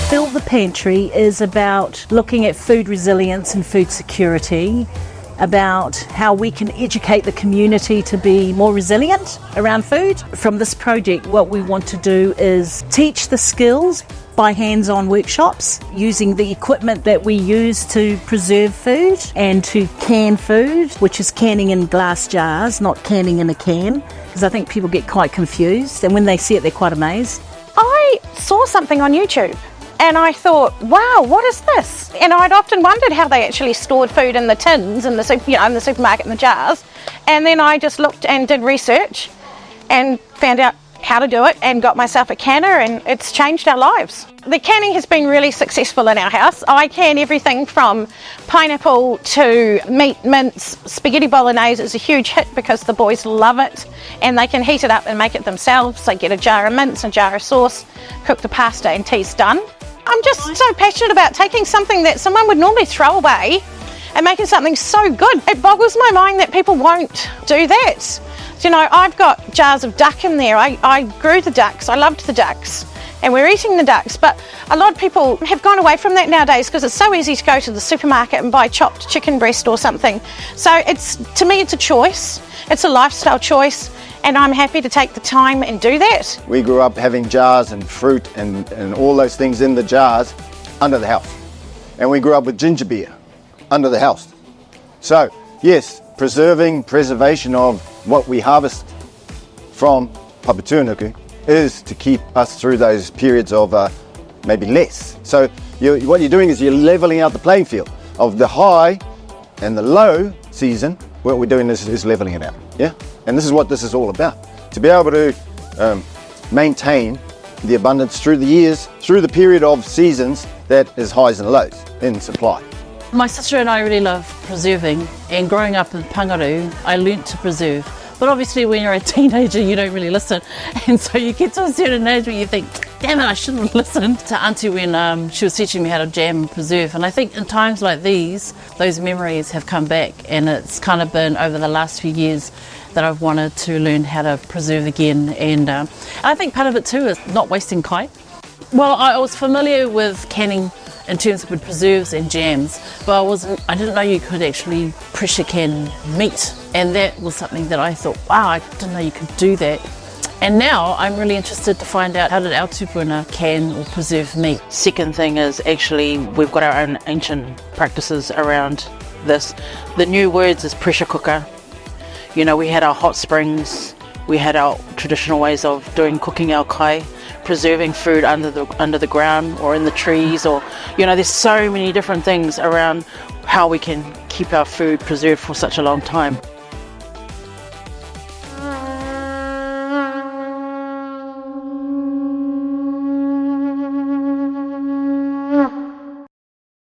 Build the Pantry is about looking at food resilience and food security, about how we can educate the community to be more resilient around food. From this project, what we want to do is teach the skills by hands-on workshops using the equipment that we use to preserve food and to can food, which is canning in glass jars, not canning in a can, because I think people get quite confused, and when they see it, they're quite amazed. I saw something on YouTube and I thought, wow, what is this? And I'd often wondered how they actually stored food in the tins in the supermarket in the jars. And then I just looked and did research and found out how to do it and got myself a canner, and it's changed our lives. The canning has been really successful in our house. I can everything from pineapple to meat mince. Spaghetti bolognese is a huge hit because the boys love it and they can heat it up and make it themselves. They get a jar of mince, a jar of sauce, cook the pasta and tea's done. I'm just so passionate about taking something that someone would normally throw away and making something so good. It boggles my mind that people won't do that. You know, I've got jars of duck in there. I grew the ducks, I loved the ducks, and we're eating the ducks, but a lot of people have gone away from that nowadays because it's so easy to go to the supermarket and buy chopped chicken breast or something. So to me it's a choice, it's a lifestyle choice, and I'm happy to take the time and do that. We grew up having jars and fruit and all those things in the jars under the house. And we grew up with ginger beer under the house. So yes, preservation of what we harvest from Papatūānuku is to keep us through those periods of maybe less. So what you're doing is you're leveling out the playing field of the high and the low season. What we're doing is leveling it out, yeah? And this is what this is all about. To be able to maintain the abundance through the years, through the period of seasons that is highs and lows in supply. My sister and I really love preserving, and growing up in Pangaru, I learnt to preserve. But obviously when you're a teenager, you don't really listen. And so you get to a certain age where you think, damn it, I should have listened to Auntie when she was teaching me how to jam and preserve. And I think in times like these, those memories have come back, and it's kind of been over the last few years that I've wanted to learn how to preserve again. And I think part of it too is not wasting kai. Well, I was familiar with canning in terms of preserves and jams, but I didn't know you could actually pressure can meat, and that was something that I thought, wow, I didn't know you could do that. And now I'm really interested to find out, how did our tupuna can or preserve meat? Second thing is actually we've got our own ancient practices around this. The new words is pressure cooker. You know, we had our hot springs, we had our traditional ways of cooking our kai, preserving food under the ground or in the trees, or you know, there's so many different things around how we can keep our food preserved for such a long time.